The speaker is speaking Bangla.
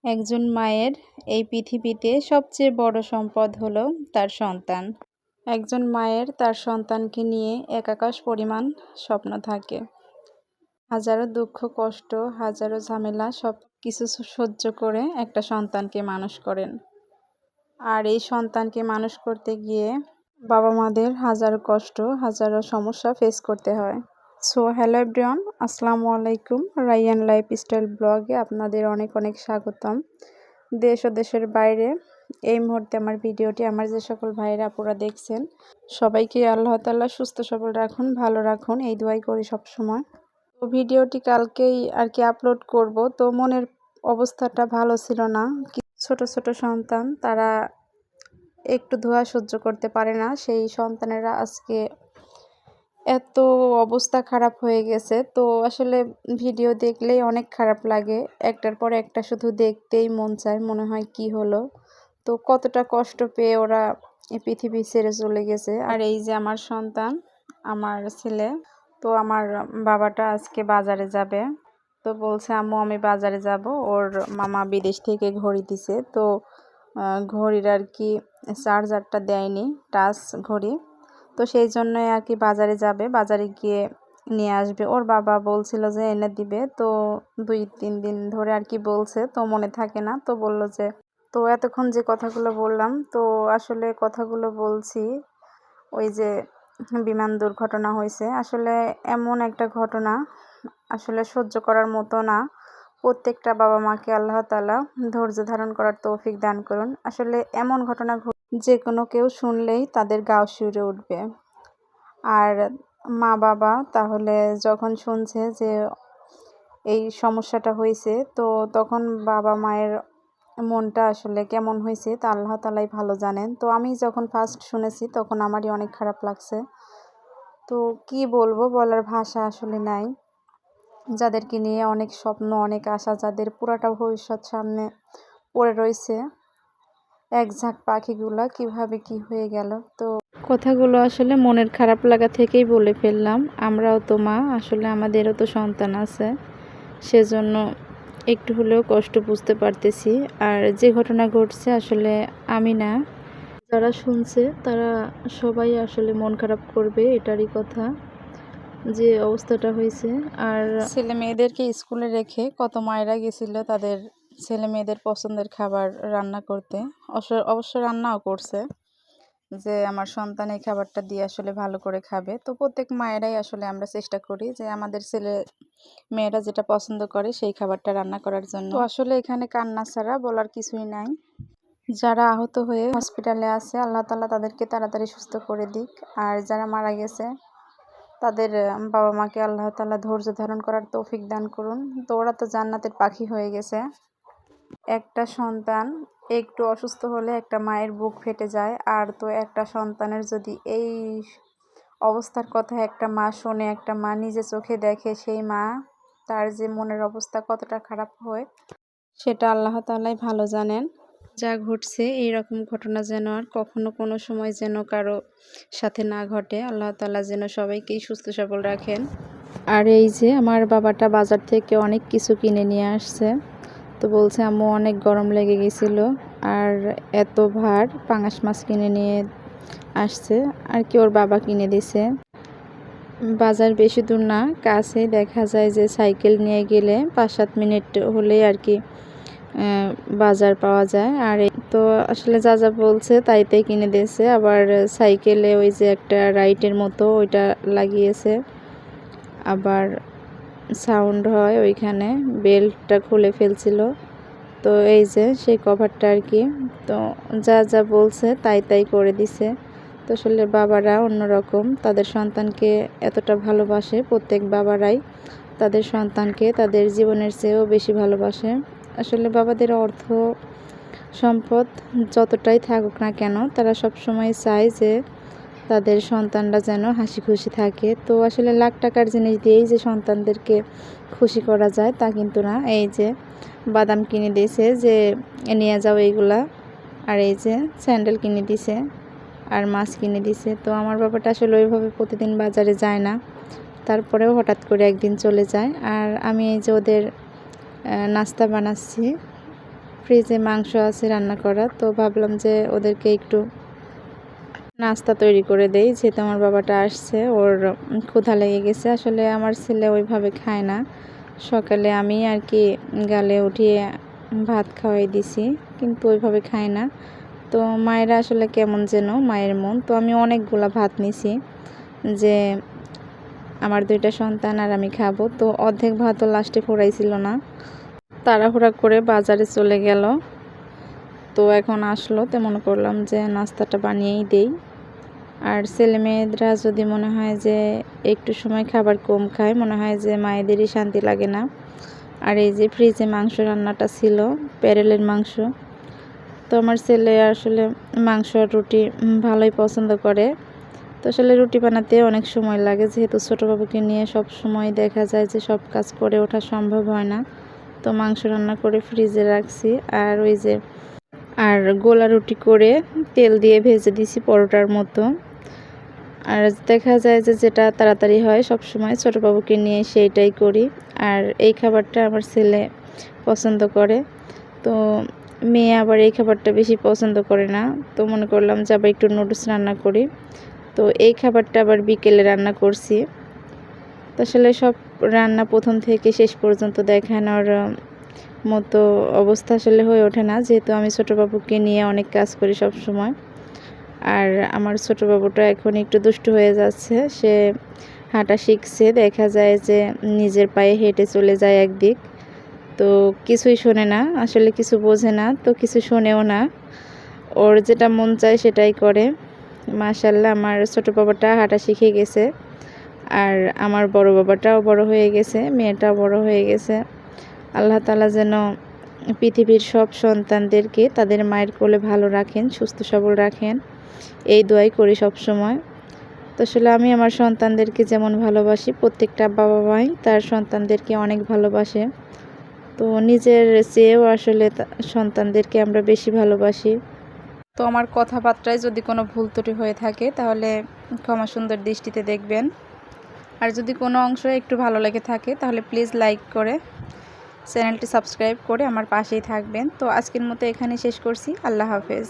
একজন মায়ের এই পৃথিবীতে সবচেয়ে বড় সম্পদ হলো তার সন্তান। একজন মায়ের তার সন্তানকে নিয়ে আকাশ পরিমাণ স্বপ্ন থাকে। হাজারো দুঃখ কষ্ট, হাজারো ঝামেলা সব কিছু সহ্য করে একটা সন্তানকে মানুষ করেন। আর এই সন্তানকে মানুষ করতে গিয়ে বাবা মাদের হাজারো কষ্ট, হাজারো সমস্যা ফেস করতে হয়। সো হ্যালো এভরিওয়ান, আসসালামু আলাইকুম। রাইয়ান লাইফস্টাইল ব্লগে আপনাদের অনেক অনেক স্বাগতম। দেশ ও দেশের বাইরে এই মুহূর্তে আমার ভিডিওটি আমার যে সকল ভাইরা আপুরা দেখছেন, সবাইকে আল্লাহ তাআলা সুস্থ সবল রাখুন, ভালো রাখুন, এই দোয়াই করি সবসময়। তো ভিডিওটি কালকেই আর কি আপলোড করব। তো মনের অবস্থাটা ভালো ছিল না। ছোট ছোট সন্তান, তারা একটু ধোঁয়া সহ্য করতে পারে না। সেই সন্তানেরা আজকে এত অবস্থা খারাপ হয়ে গেছে। তো আসলে ভিডিও দেখলেই অনেক খারাপ লাগে। একটার পর একটা শুধু দেখতেই মন চায়, মনে হয় কি হলো। তো কতটা কষ্ট পেয়ে ওরা এই পৃথিবী ছেড়ে চলে গেছে। আর এই যে আমার সন্তান, আমার ছেলে, তো আমার বাবাটা আজকে বাজারে যাবে। তো বলছে আম্মু আমি বাজারে যাব। ওর মামা বিদেশ থেকে ঘড়ি দিছে। তো ঘড়ির আর কি চার্জারটা দেয়নি, টাচ ঘড়ি। তো সেই জন্যই আর কি বাজারে যাবে, বাজারে গিয়ে নিয়ে আসবে। ওর বাবা বলছিল যে এনে দিবে। তো 2-3 দিন ধরে আর কি বলছে, তো মনে থাকে না। তো বলল যে, তো এতক্ষণ যে কথাগুলো বললাম, তো আসলে কথাগুলো বলছি ওই যে বিমান দুর্ঘটনা হয়েছে। আসলে এমন একটা ঘটনা আসলে সহ্য করার মতো না। প্রত্যেকটা বাবা মাকে আল্লাহ তাআলা ধৈর্য ধারণ করার তৌফিক দান করুন। আসলে এমন ঘটনা যে কোনো কেউ শুনলেই তাদের গাও শিউরে উঠবে। আর মা বাবা তাহলে যখন শুনছে যে এই সমস্যাটা হয়েছে, তো তখন বাবা মায়ের মনটা আসলে কেমন হয়েছে তা আল্লাহ তাআলাই ভালো জানেন। তো আমি যখন ফার্স্ট শুনেছি তখন আমারই অনেক খারাপ লাগছে। তো কি বলবো, বলার ভাষা আসলে নাই। যাদেরকে নিয়ে অনেক স্বপ্ন, অনেক আশা, যাদের পুরাটা ভবিষ্যৎ সামনে পড়ে রয়েছে, এক ঝাঁক পাখিগুলা কিভাবে কি হয়ে গেল। তো কথাগুলো আসলে মনের খারাপ লাগা থেকেই বলে ফেললাম। আমরাও তো মা, আসলে আমাদেরও তো সন্তান আছে, সেজন্য একটু হলেও কষ্ট বুঝতে পারতেছি। আর যে ঘটনা ঘটছে আসলে আমি না, যারা শুনছে তারা সবাই আসলে মন খারাপ করবে, এটারই কথা, যে অবস্থাটা হয়েছে। আর ছেলে মেয়েদেরকে স্কুলে রেখে কত মায়েরা গেছিল তাদের ছেলে মেয়েদের পছন্দের খাবার রান্না করতে। অবশ্য রান্নাও করছে, যে আমার সন্তান এই খাবারটা দিয়ে আসলে ভালো করে খাবে। তো প্রত্যেক মায়েরাই আসলে আমরা চেষ্টা করি যে আমাদের ছেলে মেয়েরা যেটা পছন্দ করে সেই খাবারটা রান্না করার জন্য। তো আসলে এখানে কান্না ছাড়া বলার কিছুই নাই। যারা আহত হয়ে হসপিটালে আছে, আল্লাহ তাআলা তাদেরকে তাড়াতাড়ি সুস্থ করে দিক। আর যারা মারা গেছে তাদের বাবা মাকে আল্লাহ তাআলা ধৈর্য ধারণ করার তৌফিক দান করুন। তো ওরা তো জান্নাতের পাখি হয়ে গেছে। একটা সন্তান একটু অসুস্থ হলে একটা মায়ের বুক ফেটে যায়। আর তো একটা সন্তানের যদি এই অবস্থার কথা একটা মা শোনে, একটা মা নিজে চোখে দেখে, সেই মা তার যে মনের অবস্থা কতটা খারাপ হয় সেটা আল্লাহ তাআলাই ভালো জানেন। যা ঘটছে এইরকম ঘটনা যেন আর কখনো কোনো সময় যেন কারো সাথে না ঘটে। আল্লাহ তাআলা যেন সবাইকেই সুস্থ সবল রাখেন। আর এই যে আমার বাবাটা বাজার থেকে অনেক কিছু কিনে নিয়ে আসছে। তো বলছে আম্মু অনেক গরম লেগে গেছিল, আর এত ভার পাঙাশ মাছ কিনে নিয়ে আসছে আর কি, ওর বাবা কিনে দিছে। বাজার বেশি দূর না, কাছেই, দেখা যায় যে সাইকেল নিয়ে গেলে 5-7 মিনিট হলেই আর কি বাজার পাওয়া যায়। আর তো আসলে যা যা বলছে তাই তাই কিনে দিয়েছে। আবার সাইকেলে ওই যে একটা রাইটের মতো ওইটা লাগিয়েছে, আবার সাউন্ড হয় ওইখানে, বেল্টটা খুলে ফেলছিল। তো এই যে সেই কভারটা আর কি, তো যা যা বলছে তাই তাই করে দিছে। তো আসলে বাবারা অন্যরকম, তাদের সন্তানকে এতটা ভালোবাসে। প্রত্যেক বাবারাই তাদের সন্তানকে তাদের জীবনের চেয়েও বেশি ভালোবাসে। আসলে বাবাদের অর্থ সম্পদ যতটাই থাকুক না কেন, তারা সব সময় চায় যে তাদের সন্তানরা যেন হাসি খুশি থাকে। তো আসলে লাখ টাকার জিনিস দিয়েই যে সন্তানদেরকে খুশি করা যায় তা কিন্তু না। এই যে বাদাম কিনে দিয়েছে যে নিয়ে যাও এইগুলা, আর এই যে স্যান্ডেল কিনে দিছে, আর মাছ কিনে দিছে। তো আমার বাবাটা আসলে ওইভাবে প্রতিদিন বাজারে যায় না, তারপরেও হঠাৎ করে একদিন চলে যায়। আর আমি এই যে ওদের নাস্তা বানাচ্ছি, ফ্রিজে মাংস আছে রান্না করা, তো ভাবলাম যে ওদেরকে একটু নাস্তা তৈরি করে দেই, যেহেতু আমার বাবাটা আসছে, ওর ক্ষুধা লেগে গেছে। আসলে আমার ছেলে ওইভাবে খায় না। সকালে আমি আর কি গালে উঠিয়ে ভাত খাওয়াই দিছি, কিন্তু ওইভাবে খায় না। তো মায়েরা আসলে কেমন যেন মায়ের মন। তো আমি অনেকগুলা ভাত নিছি, যে আমার 2টা সন্তান আর আমি খাবো। তো অর্ধেক ভাতও লাস্টে ফুরাইছিল না, তাড়াহুড়া করে বাজারে চলে গেল। তো এখন আসলো, তো মনে করলাম যে নাস্তাটা বানিয়েই দেই। আর ছেলে মেয়েরা যদি মনে হয় যে একটু সময় খাবার কম খায়, মনে হয় যে মায়েদেরই শান্তি লাগে না। আর এই যে ফ্রিজে মাংস রান্নাটা ছিল, প্যারেলের মাংস। তো আমার ছেলে আসলে মাংস আর রুটি ভালোই পছন্দ করে। তো আসলে রুটি বানাতে অনেক সময় লাগে, যেহেতু ছোটো বাবুকে নিয়ে সব সময় দেখা যায় যে সব কাজ করে ওঠা সম্ভব হয় না। তো মাংস রান্না করে ফ্রিজে রাখছি, আর ওই যে গোলা রুটি করে তেল দিয়ে ভেজে দিছি পরোটার মতো। আর দেখা যায় যে যেটা তাড়াতাড়ি হয় সব সময় ছোটো বাবুকে নিয়ে সেইটাই করি। আর এই খাবারটা আমার ছেলে পছন্দ করে, তো মেয়ে আবার এই খাবারটা বেশি পছন্দ করে না। তো মনে করলাম যে আবার একটু নুডলস রান্না করি। তো এই খাবারটা আবার বিকেলে রান্না করছি। তো আসলে সব রান্না প্রথম থেকে শেষ পর্যন্ত দেখানোর মতো অবস্থা আসলে হয়ে ওঠে না, যেহেতু আমি ছোটো বাবুকে নিয়ে অনেক কাজ করি সব সময়। আর আমার ছোটো বাবুটা এখন একটু দুষ্টু হয়ে যাচ্ছে, সে হাঁটা শিখছে। দেখা যায় যে নিজের পায়ে হেঁটে চলে যায় একদিক, তো কিছুই শোনে না, আসলে কিছু বোঝে না, তো কিছু শোনেও না। ওর যেটা মন চায় সেটাই করে। মাশাআল্লাহ, আমার ছোটো বাবাটা হাঁটা শিখে গেছে, আর আমার বড় বাবাটাও বড় হয়ে গেছে, মেয়েটাও বড় হয়ে গেছে। আল্লাহ তাআলা যেন পৃথিবীর সব সন্তানদেরকে তাদের মায়ের কোলে ভালো রাখেন, সুস্থ সবল রাখেন, এই দোয়াই করি সব সময়। তো আসলে আমি আমার সন্তানদেরকে যেমন ভালোবাসি, প্রত্যেকটা বাবা মাই তার সন্তানদেরকে অনেক ভালোবাসে। তো নিজের চেয়েও আসলে সন্তানদেরকে আমরা বেশি ভালোবাসি। তো আমার কথাবার্তায় যদি কোনো ভুল ত্রুটি হয়ে থাকে তাহলে ক্ষমা সুন্দর দৃষ্টিতে দেখবেন। আর যদি কোনো অংশ একটু ভালো লেগে থাকে তাহলে প্লিজ লাইক করে চ্যানেলটি সাবস্ক্রাইব করে আমার পাশেই থাকবেন। তো আজকের মতো এখানেই শেষ করছি। আল্লাহ হাফেজ।